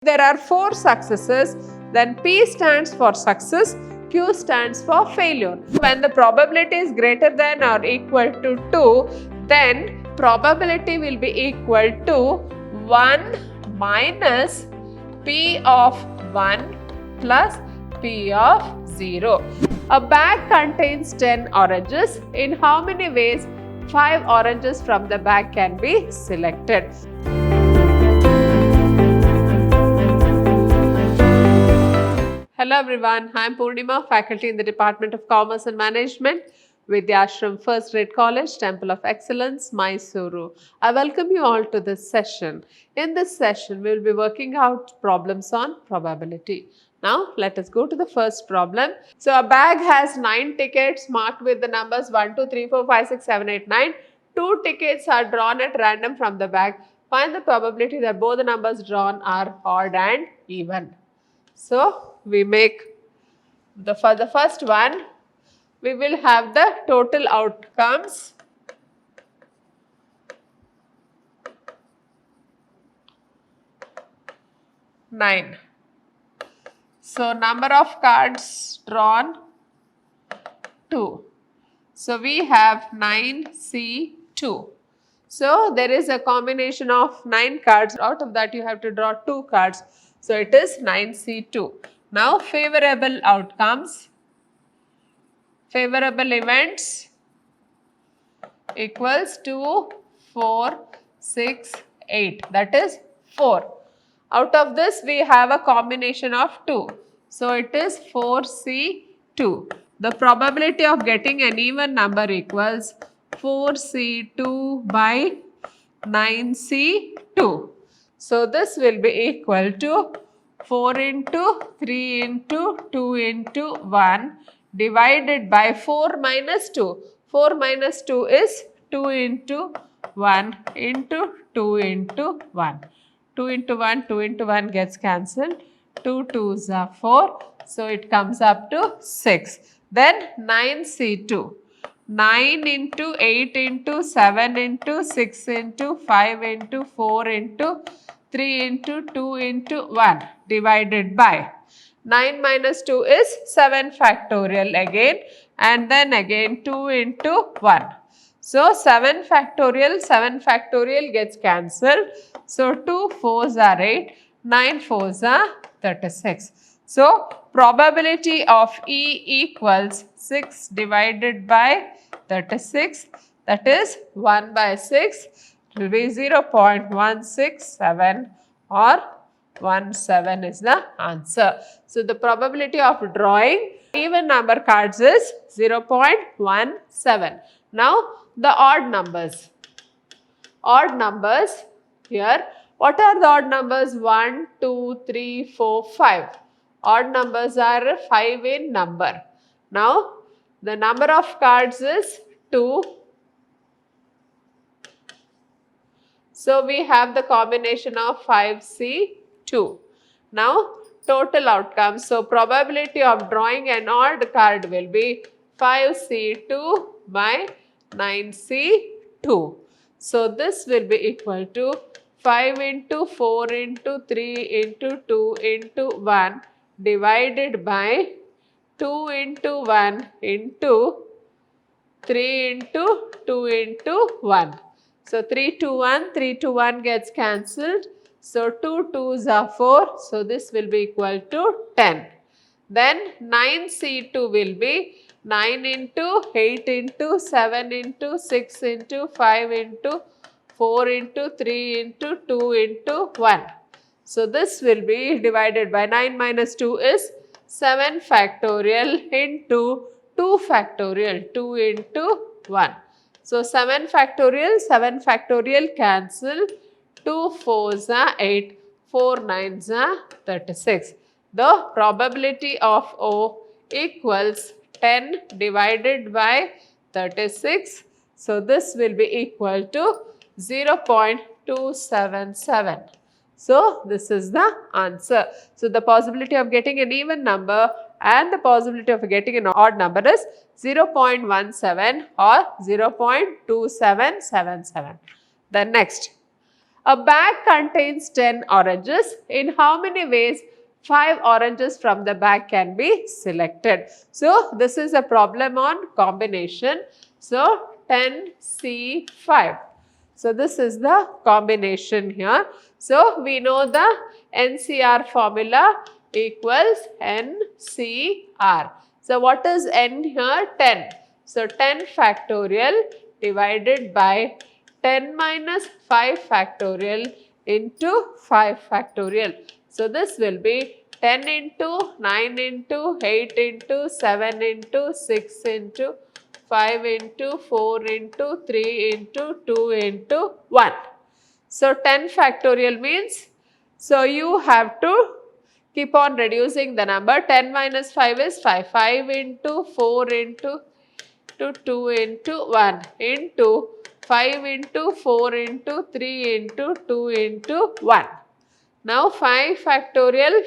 There are 4 successes, then P stands for success, Q stands for failure. When the probability is greater than or equal to 2, then probability will be equal to 1 minus P of 1 plus P of 0. A bag contains 10 oranges. In how many ways 5 oranges from the bag can be selected? Hello everyone, I am Purnima, faculty in the Department of Commerce and Management, Vidhyaashram First Grade College, Temple of Excellence, MYSURU. I welcome you all to this session. In this session, we will be working out problems on probability. Now, let us go to the first problem. So, a bag has 9 tickets marked with the numbers 1, 2, 3, 4, 5, 6, 7, 8, 9. 2 tickets are drawn at random from the bag. Find the probability that both the numbers drawn are odd and even. So, we make for the first one, we will have the total outcomes. Nine. So, number of cards drawn 2. So, we have 9C2. So, there is a combination of 9 cards. Out of that, you have to draw 2 cards. So, it is 9C2. Now, favorable outcomes, favorable events equals 2, 4, 6, 8. That is 4. Out of this, we have a combination of 2. So, it is 4C2. The probability of getting an even number equals 4C2 by 9C2. So, this will be equal to 4 into 3 into 2 into 1 divided by 4 minus 2. 4 minus 2 is 2 into 1 into 2 into 1. 2 into 1, 2 into 1 gets cancelled. 2 2s are 4. So, it comes up to 6. Then 9C2. 9 into 8 into 7 into 6 into 5 into 4 into 3 into 2 into 1 divided by 9 minus 2 is 7 factorial again, and then again 2 into 1. So, 7 factorial gets cancelled. So, 2 4s are 8, 9 4s are 36. So, probability of E equals 6 divided by 36, that is 1 by 6. It will be 0.167 or 17 is the answer. So, the probability of drawing even number cards is 0.17. Now, the odd numbers. Odd numbers here. What are the odd numbers? 1, 2, 3, 4, 5. Odd numbers are 5 in number. Now, the number of cards is 2. So, we have the combination of 5C2. Now, total outcomes. So, probability of drawing an odd card will be 5C2 by 9C2. So, this will be equal to 5 into 4 into 3 into 2 into 1 divided by 2 into 1 into 3 into 2 into 1. So, 3 to 1 gets cancelled. So, 2 2s are 4. So, this will be equal to 10. Then 9C2 will be 9 into 8 into 7 into 6 into 5 into 4 into 3 into 2 into 1. So, this will be divided by 9 minus 2 is 7 factorial into 2 factorial, 2 into 1. So, 7 factorial cancel, 2 4s are 8, 4 9s are 36. The probability of O equals 10 divided by 36. So, this will be equal to 0.277. So, this is the answer. So, the possibility of getting an even number and the possibility of getting an odd number is 0.17 or 0.2777. Then next, A bag contains 10 oranges. In how many ways 5 oranges from the bag can be selected? So, this is a problem on combination. So, 10C5. So, this is the combination here. So, we know the NCR formula equals NCR. So, what is N here? 10. So, 10 factorial divided by 10 minus 5 factorial into 5 factorial. So, this will be 10 into 9 into 8 into 7 into 6 into 5 into 4 into 3 into 2 into 1. So, 10 factorial means, so you have to keep on reducing the number. 10 minus 5 is 5. 5 into 4 into 2 into 1 into 5 into 4 into 3 into 2 into 1. Now 5 factorial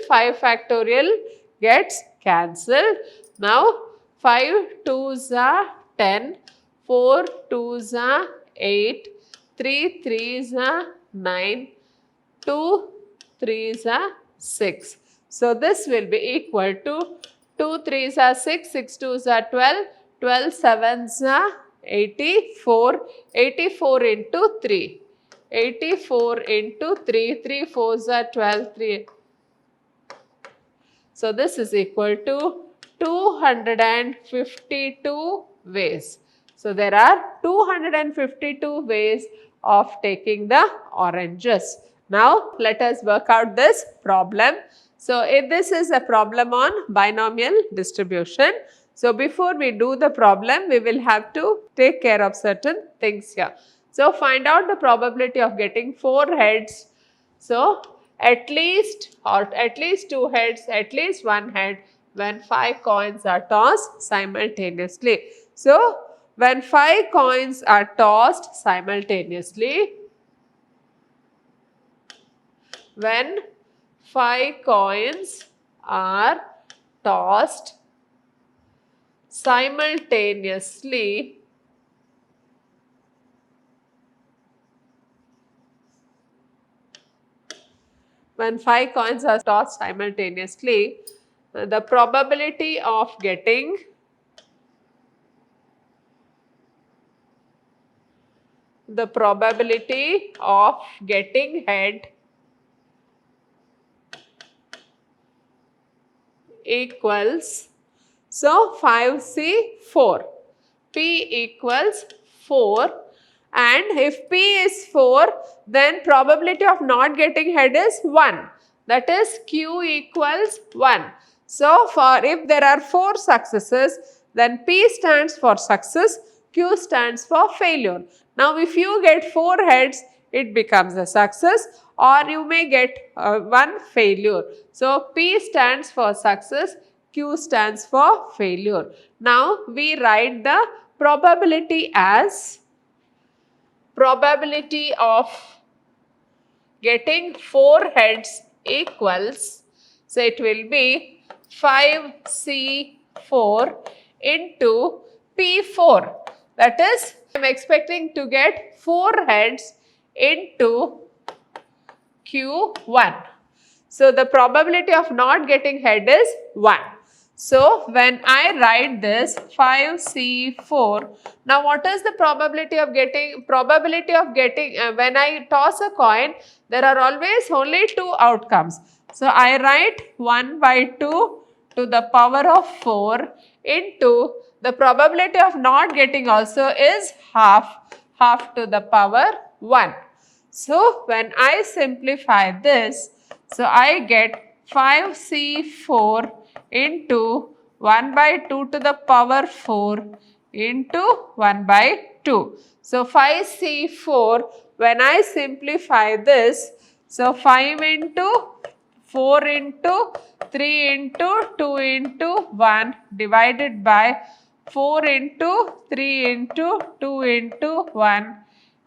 gets cancelled. Now 5 2s are 10, 4 2s are 8, 3 3s are 9, 2 3s are 6. So this will be equal to 2 3s are 6, 6 2s are 12, 12 7s are 84, 84 into 3. 84 into 3, 3 4s are 12, 3. So, this is equal to 252 ways. So, there are 252 ways of taking the oranges. Now, let us work out this problem. So, if this is a problem on binomial distribution. So, before we do the problem, we will have to take care of certain things here. So, find out the probability of getting 4 heads. So, at least 2 heads, at least 1 head when 5 coins are tossed simultaneously. So, when 5 coins are tossed simultaneously, when 5 coins are tossed simultaneously, when 5 coins are tossed simultaneously, the probability of getting head equals, so 5C4, P equals 4, and if P is 4, then probability of not getting head is 1, that is Q equals 1. So, if there are 4 successes, then P stands for success, Q stands for failure. Now, if you get 4 heads, it becomes a success, or you may get 1 failure. So, P stands for success, Q stands for failure. Now, we write the probability as probability of getting 4 heads equals, so it will be 5C4 into P4. That is, I am expecting to get 4 heads into Q1. So, the probability of not getting head is 1. So, when I write this 5C4, now what is the probability of getting, when I toss a coin, there are always only 2 outcomes. So, I write 1 by 2 to the power of 4 into the probability of not getting also is half to the power 1. So, when I simplify this, so I get 5C4 into 1 by 2 to the power 4 into 1 by 2. So, 5C4, when I simplify this, so 5 into 4 into 3 into 2 into 1 divided by 4 into 3 into 2 into 1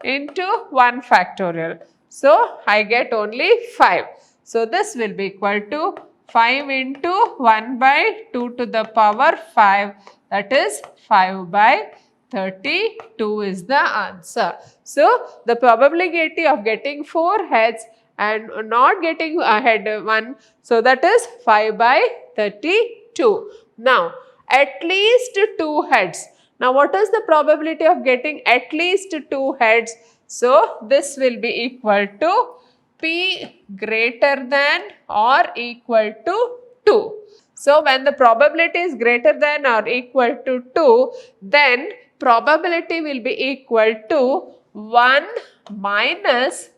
into 1 factorial. So, I get only 5. So, this will be equal to 5 into 1 by 2 to the power 5, that is 5 by 32 is the answer. So, the probability of getting 4 heads and not getting a head 1, so that is 5 by 32. Now, at least 2 heads. Now, what is the probability of getting at least 2 heads? So, this will be equal to P greater than or equal to 2. So, when the probability is greater than or equal to 2, then probability will be equal to 1 minus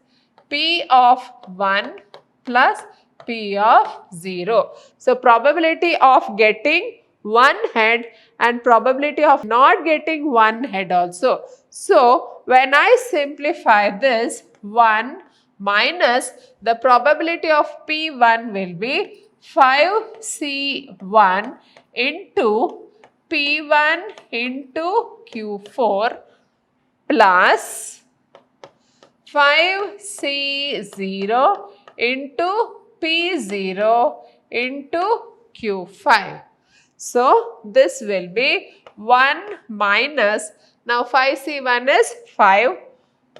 P of 1 plus P of 0. So, probability of getting 1 head and probability of not getting 1 head also. So, when I simplify this, 1 minus the probability of P1 will be 5C1 into P1 into Q4 plus 5C0 into P0 into Q5. So, this will be 1 minus, now 5C1 is 5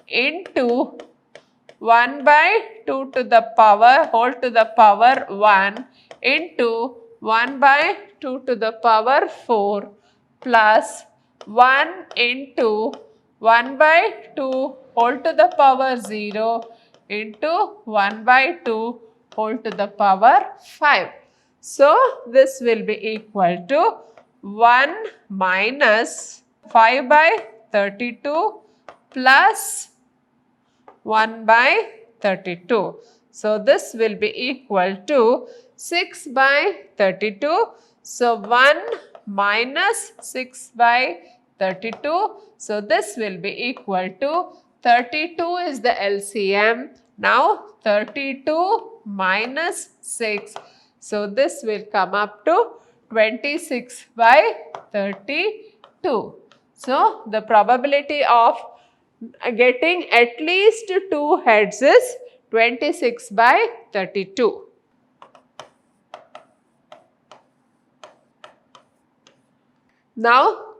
into 1 by 2 to the power whole to the power 1 into 1 by 2 to the power 4 plus 1 into 1 by 2 whole to the power 0 into 1 by 2 whole to the power 5. So, this will be equal to 1 minus 5 by 32 plus 1 by 32. So, this will be equal to 6 by 32. So, 1 minus 6 by 32. So, this will be equal to 32 is the LCM. Now, 32 minus 6. So, this will come up to 26 by 32. So, the probability of getting at least 2 heads is 26 by 32. Now,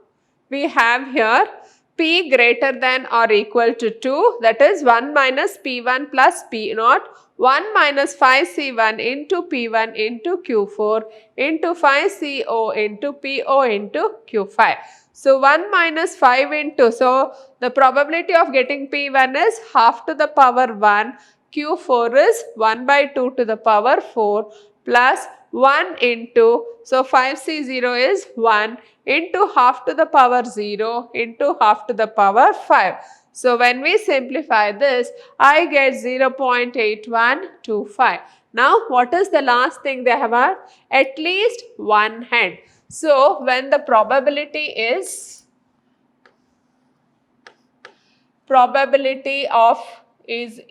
we have here P greater than or equal to 2, that is 1 minus P1 plus P0, 1 minus 5C1 into P1 into Q4 into 5CO into PO into Q5. So, 1 minus 5 into, so the probability of getting P1 is half to the power 1, Q4 is 1 by 2 to the power 4 plus 1 into, so 5C0 is 1 into half to the power 0 into half to the power 5. So, when we simplify this, I get 0.8125. Now, what is the last thing they have asked? At least 1 head. So, when the probability is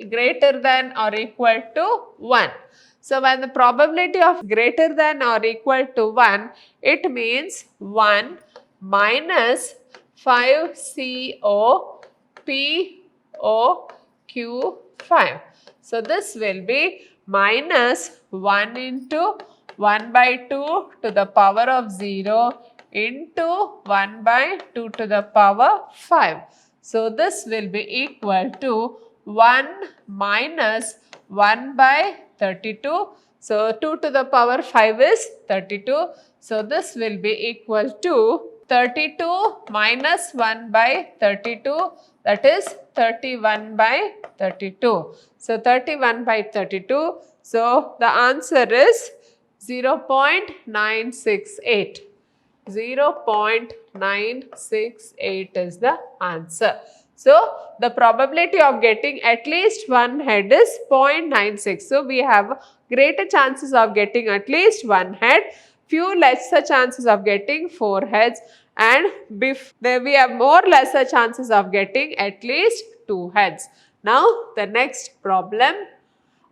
greater than or equal to 1. So, when the probability of greater than or equal to 1, it means 1 minus 5CO PO Q5. So, this will be minus 1 into 1 by 2 to the power of 0 into 1 by 2 to the power 5. So, this will be equal to 1 minus 1 by 32. So, 2 to the power 5 is 32. So, this will be equal to 32 minus 1 by 32, that is 31 by 32. So, 31 by 32. So, the answer is 0.968. 0.968 is the answer. So, the probability of getting at least 1 head is 0.96. So, we have greater chances of getting at least 1 head, few lesser chances of getting 4 heads, and we have more lesser chances of getting at least 2 heads. Now, the next problem.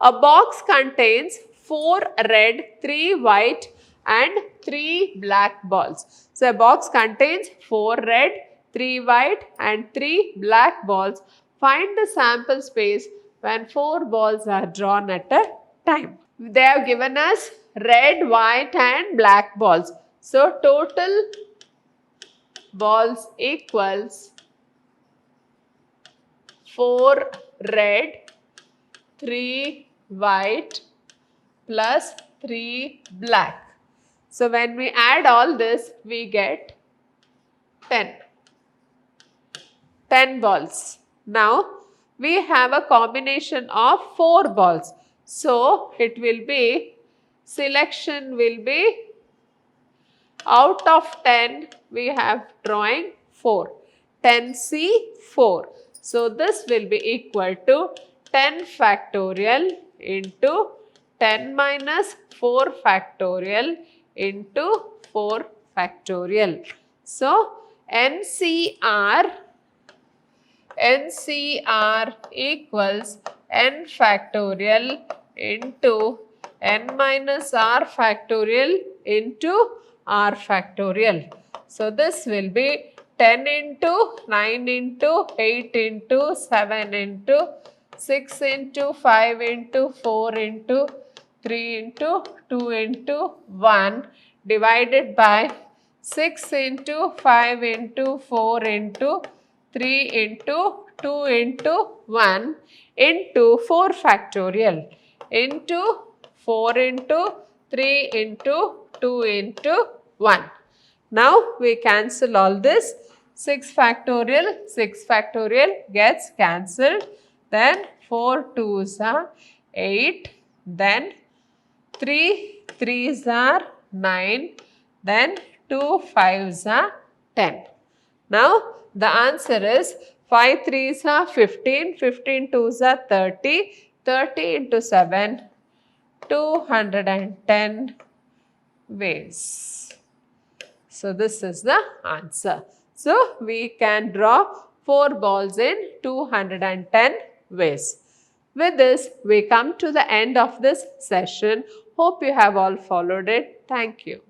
A box contains 4 red, 3 white and 3 black balls. So, a box contains 4 red, 3 white and 3 black balls. Find the sample space when 4 balls are drawn at a time. They have given us red, white and black balls. So, total balls equals 4 red, 3 white plus 3 black. So when we add all this, we get 10. 10 balls. Now we have a combination of 4 balls. So it will be, selection will be, out of 10 we have drawing 4. 10C 4. So this will be equal to 10 factorial into 10 minus 4 factorial into 4 factorial. So NCR equals n factorial into n minus r factorial into r factorial. So this will be 10 into 9 into 8 into 7 into 6 into 5 into 4 into 3 into 2 into 1 divided by 6 into 5 into 4 into 3 into 2 into 1 into 4 factorial into 4 into 3 into 2 into 1. Now we cancel all this. 6 factorial gets cancelled. Then 4 2s are 8. Then 3 3s are 9. Then 2 5s are 10. Now the answer is 5 3s are 15, 15 2s are 30, 30 into 7, 210 ways. So this is the answer. So we can draw 4 balls in 210 ways. With this, we come to the end of this session. Hope you have all followed it. Thank you.